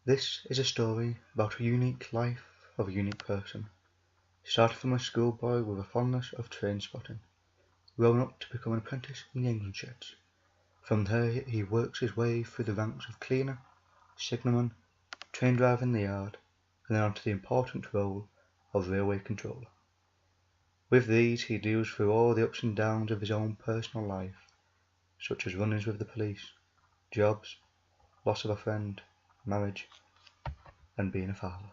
This is a story about a unique life of a unique person. He started from a schoolboy with a fondness of train spotting, growing up to become an apprentice in the engine sheds. From there he works his way through the ranks of cleaner, signalman, train driver in the yard, and then onto the important role of railway controller. With these he deals through all the ups and downs of his own personal life, such as run-ins with the police, jobs, loss of a friend, marriage, and being a father.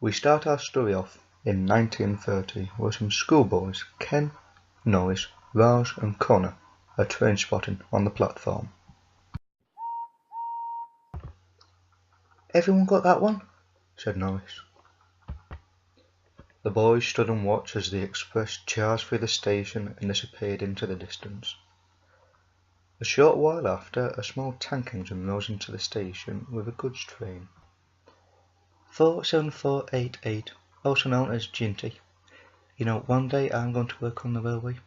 We start our story off in 1930 where some schoolboys, Ken, Norris, Raj and Connor, are train spotting on the platform. "Everyone got that one?" said Norris. The boys stood and watched as the express charged through the station and disappeared into the distance. A short while after, a small tank engine rose into the station with a goods train. 47488, also known as Ginty. You know, one day I'm going to work on the railway.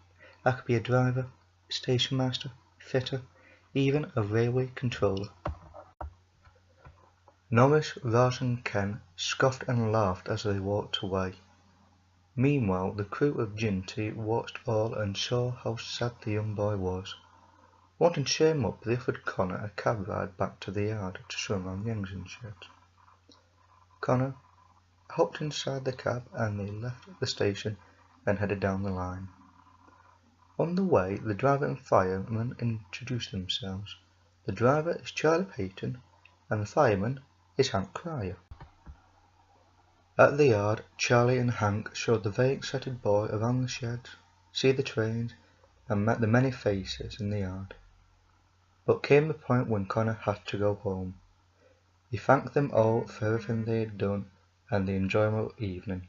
I could be a driver, station master, fitter, even a railway controller." Norris, Raj and Ken scoffed and laughed as they walked away. Meanwhile, the crew of Ginty watched all and saw how sad the young boy was. Wanting to cheer him up, they offered Connor a cab ride back to the yard to show him around the engine shed. Connor hopped inside the cab and they left the station and headed down the line. On the way, the driver and fireman introduced themselves. The driver is Charlie Payton and the fireman is Hank Cryer. At the yard, Charlie and Hank showed the very excited boy around the sheds, see the trains, and met the many faces in the yard. But came the point when Connor had to go home. He thanked them all for everything they had done and the enjoyable evening.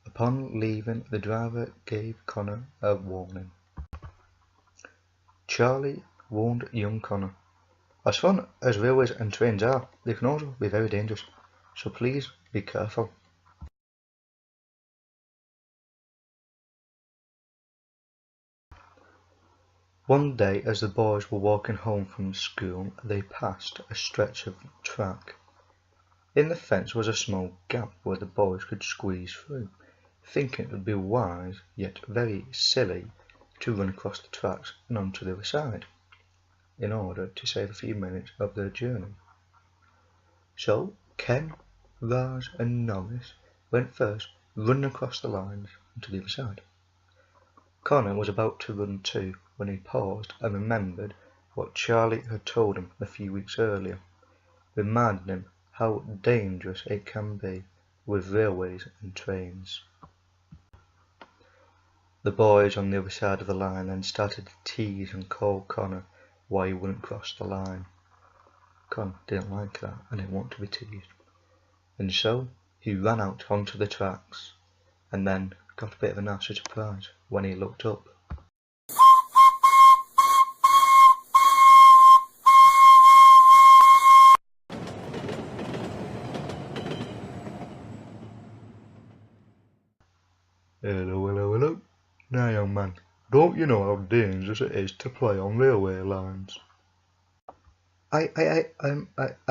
Upon leaving, the driver gave Connor a warning. Charlie warned young Connor, "As fun as railways and trains are, they can also be very dangerous, so please be careful." One day, as the boys were walking home from school, they passed a stretch of track. In the fence was a small gap where the boys could squeeze through, thinking it would be wise, yet very silly, to run across the tracks and onto the other side, in order to save a few minutes of their journey. So Ken, Raj and Norris went first, running across the lines onto the other side. Connor was about to run too, when he paused and remembered what Charlie had told him a few weeks earlier, reminding him how dangerous it can be with railways and trains. The boys on the other side of the line then started to tease and call Connor why he wouldn't cross the line. Connor didn't like that and didn't want to be teased, and so he ran out onto the tracks and then got a bit of a nasty surprise when he looked up. "Hello, hello, hello. Now, young man, don't you know how dangerous it is to play on railway lines?" I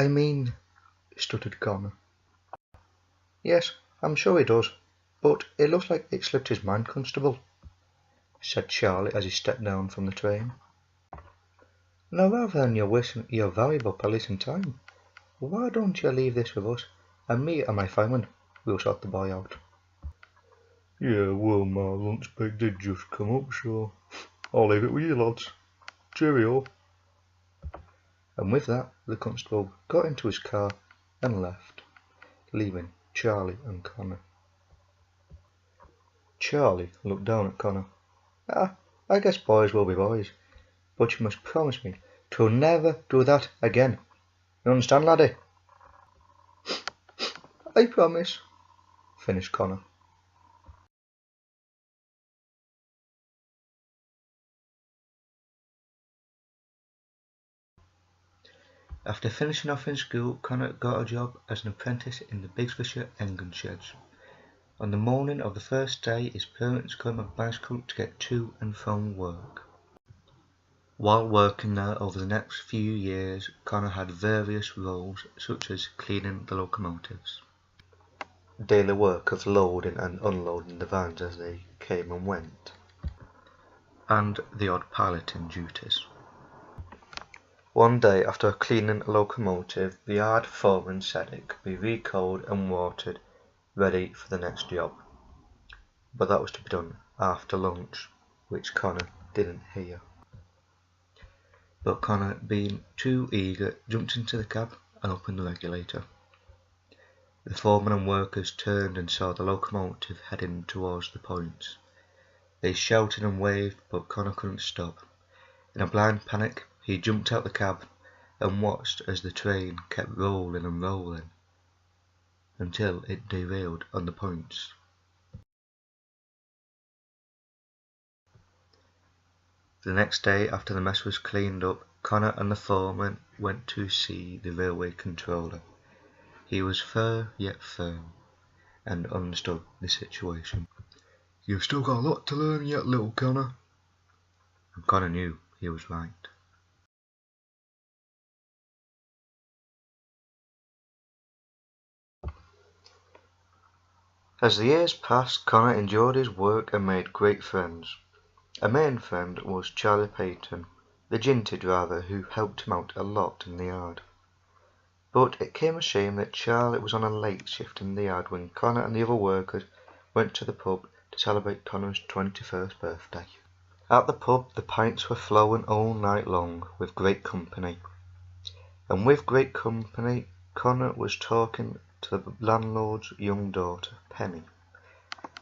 mean, stuttered Connor. "Yes, I'm sure he does, but it looks like it slipped his mind, Constable," said Charlie as he stepped down from the train. "Now, rather than you're wasting your valuable police time, why don't you leave this with us, and me and my fireman will sort the boy out?" "Yeah, well, my lunch break did just come up, so I'll leave it with you lads. Cheerio." And with that, the constable got into his car and left, leaving Charlie and Connor. Charlie looked down at Connor. I guess boys will be boys, but you must promise me to never do that again. You understand, laddie? I promise, finished Connor. After finishing off in school, Connor got a job as an apprentice in the Bigsfisher engine sheds. On the morning of the first day, his parents got him a bicycle to get to and from work. While working there over the next few years, Connor had various roles such as cleaning the locomotives, daily work of loading and unloading the vans as they came and went, and the odd piloting duties. One day, after cleaning a locomotive, the yard foreman said it could be recoaled and watered, ready for the next job. But that was to be done after lunch, which Connor didn't hear. But Connor, being too eager, jumped into the cab and opened the regulator. The foreman and workers turned and saw the locomotive heading towards the points. They shouted and waved, but Connor couldn't stop. In a blind panic, he jumped out the cab and watched as the train kept rolling and rolling until it derailed on the points. The next day, after the mess was cleaned up, Connor and the foreman went to see the railway controller. He was fair yet firm, and understood the situation. You've still got a lot to learn yet, little Connor. And Connor knew he was right. As the years passed, Connor enjoyed his work and made great friends. A main friend was Charlie Payton, the ginty driver who helped him out a lot in the yard. But it came a shame that Charlie was on a late shift in the yard when Connor and the other workers went to the pub to celebrate Connor's 21st birthday. At the pub, the pints were flowing all night long with great company. And with great company, Connor was talking to the landlord's young daughter, Penny.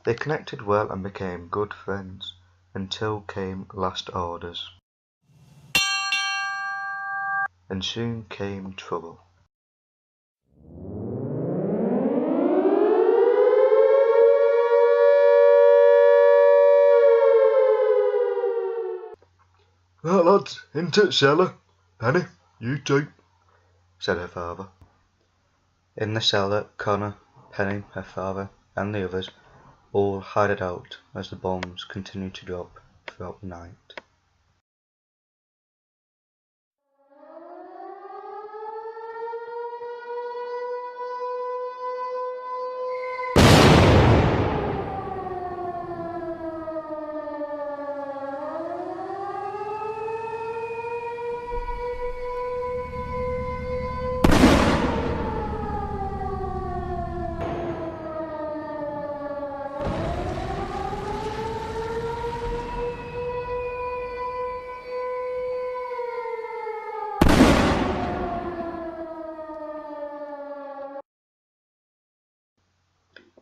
They connected well and became good friends until came last orders. And soon came trouble. Right, lads, into the cellar. Penny, you too, said her father. In the cellar, Connor, Penny, her father, and the others all hid out as the bombs continued to drop throughout the night.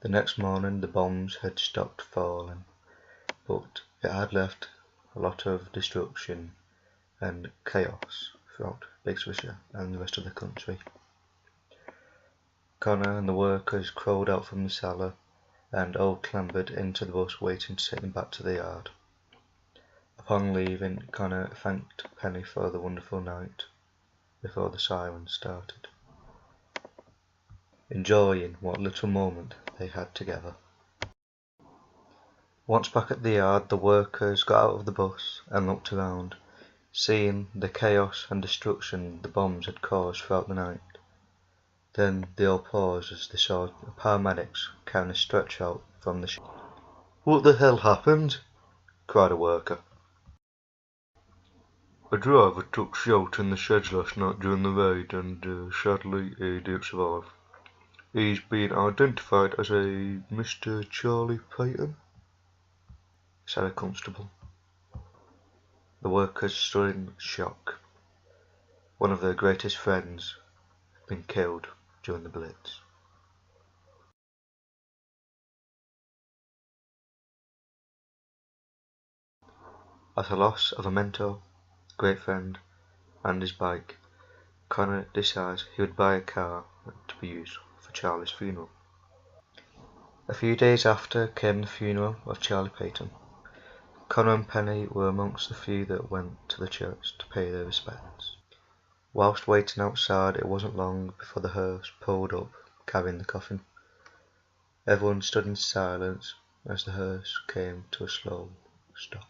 The next morning the bombs had stopped falling, but it had left a lot of destruction and chaos throughout Bigsfisher and the rest of the country. Connor and the workers crawled out from the cellar and all clambered into the bus waiting to take them back to the yard. Upon leaving, Connor thanked Penny for the wonderful night before the sirens started, enjoying what little moment they had together. Once back at the yard, the workers got out of the bus and looked around, seeing the chaos and destruction the bombs had caused throughout the night. Then they all paused as they saw paramedics carrying a stretcher out from the ship. What the hell happened? Cried a worker. A driver took shelter in the sheds last night during the raid and sadly he didn't survive. He's been identified as a Mr. Charlie Payton, said a constable. The workers stood in shock. One of their greatest friends had been killed during the Blitz. At the loss of a mentor, great friend, and his bike, Connor decides he would buy a car to be used for Charlie's funeral. A few days after came the funeral of Charlie Peyton. Connor and Penny were amongst the few that went to the church to pay their respects. Whilst waiting outside, it wasn't long before the hearse pulled up, carrying the coffin. Everyone stood in silence as the hearse came to a slow stop.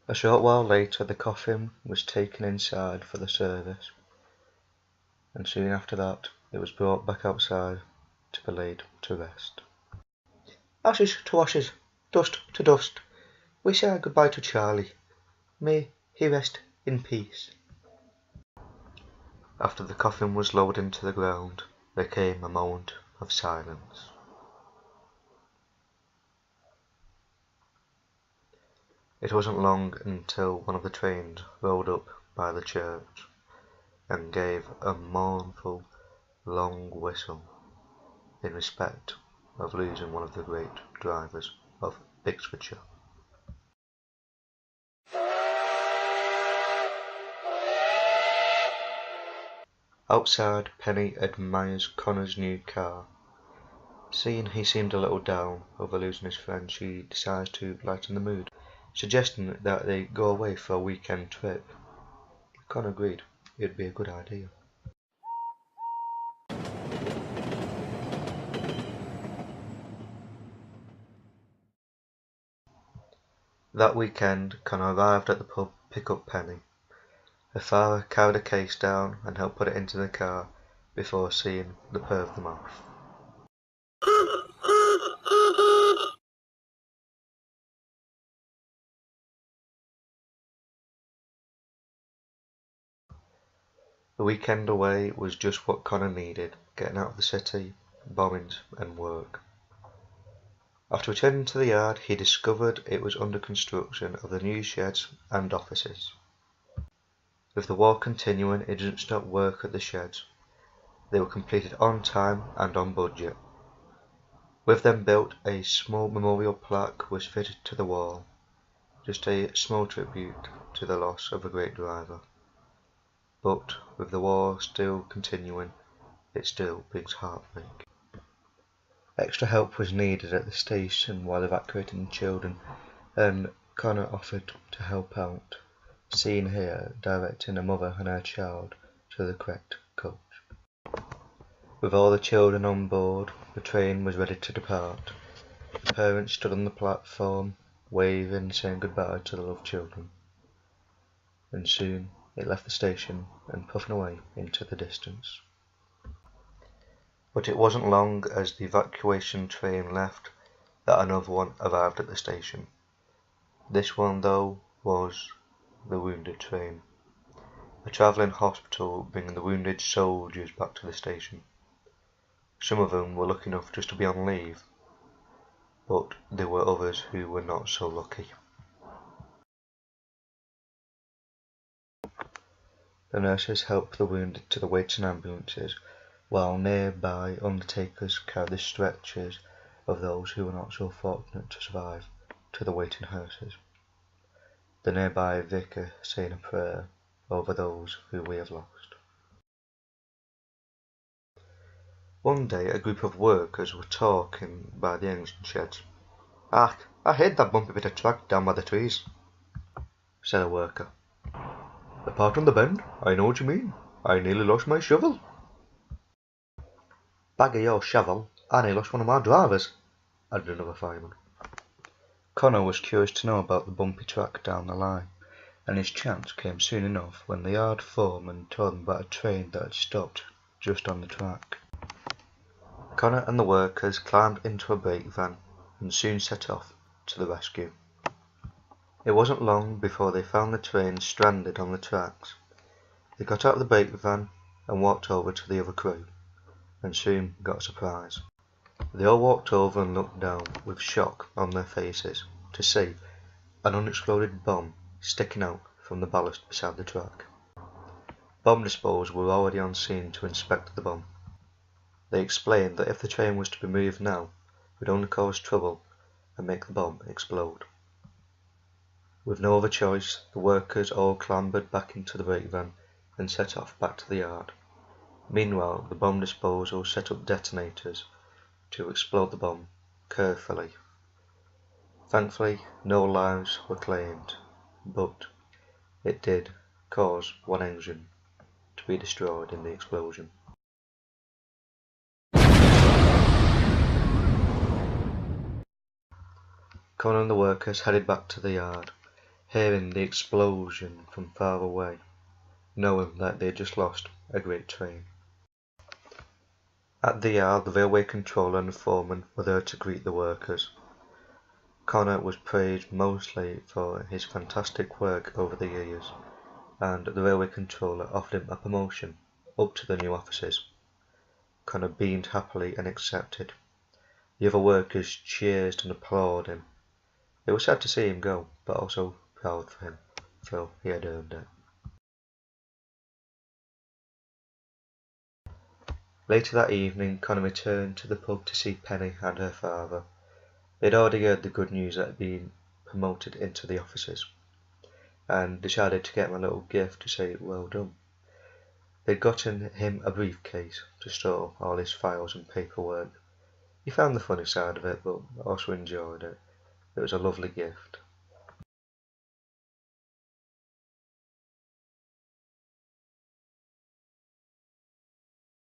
A short while later, the coffin was taken inside for the service, and soon after that, it was brought back outside to be laid to rest. Ashes to ashes, dust to dust, we say goodbye to Charlie. May he rest in peace. After the coffin was lowered into the ground, there came a moment of silence. It wasn't long until one of the trains rolled up by the church and gave a mournful, long whistle in respect of losing one of the great drivers of Bixfordshire. Outside, Penny admires Connor's new car. Seeing he seemed a little down over losing his friend, she decides to lighten the mood, suggesting that they go away for a weekend trip. Connor agreed it'd be a good idea. That weekend, Connor arrived at the pub to pick up Penny. Her father carried a case down and helped put it into the car before seeing the pair of them off. The weekend away was just what Connor needed, getting out of the city, bombings and work. After returning to the yard, he discovered it was under construction of the new sheds and offices. With the war continuing, it didn't stop work at the sheds. They were completed on time and on budget. With them built, a small memorial plaque was fitted to the wall, just a small tribute to the loss of a great driver. But with the war still continuing, it still brings heartbreak. Extra help was needed at the station while evacuating children, and Connor offered to help out, seen here directing a mother and her child to the correct coach. With all the children on board, the train was ready to depart. The parents stood on the platform, waving and saying goodbye to the loved children. And soon it left the station and puffing away into the distance. But it wasn't long as the evacuation train left that another one arrived at the station. This one, though, was the wounded train, a travelling hospital bringing the wounded soldiers back to the station. Some of them were lucky enough just to be on leave, but there were others who were not so lucky. The nurses helped the wounded to the waiting ambulances, while nearby undertakers carried the stretchers of those who were not so fortunate to survive to the waiting hearses. The nearby vicar saying a prayer over those who we have lost. One day a group of workers were talking by the engine sheds. "Ah, I hate that bumpy bit of track down by the trees," said a worker. "The part on the bend? I know what you mean. I nearly lost my shovel." "Bag of your shovel, I nearly lost one of my drivers," added another fireman. Connor was curious to know about the bumpy track down the line, and his chance came soon enough when the yard foreman told him about a train that had stopped just on the track. Connor and the workers climbed into a brake van and soon set off to the rescue. It wasn't long before they found the train stranded on the tracks. They got out of the brake van and walked over to the other crew, and soon got a surprise. They all walked over and looked down with shock on their faces to see an unexploded bomb sticking out from the ballast beside the track. Bomb disposers were already on scene to inspect the bomb. They explained that if the train was to be moved now, it would only cause trouble and make the bomb explode. With no other choice, the workers all clambered back into the brake van and set off back to the yard. Meanwhile, the bomb disposal set up detonators to explode the bomb carefully. Thankfully, no lives were claimed, but it did cause one engine to be destroyed in the explosion. Connor and the workers headed back to the yard, hearing the explosion from far away, knowing that they had just lost a great train. At the yard, the railway controller and the foreman were there to greet the workers. Connor was praised mostly for his fantastic work over the years, and the railway controller offered him a promotion up to the new offices. Connor beamed happily and accepted. The other workers cheered and applauded him. It was sad to see him go, but also proud for him, for he had earned it. Later that evening, Connor returned to the pub to see Penny and her father. They'd already heard the good news that he'd been promoted into the offices, and decided to get him a little gift to say well done. They'd gotten him a briefcase to store all his files and paperwork. He found the funny side of it, but also enjoyed it. It was a lovely gift.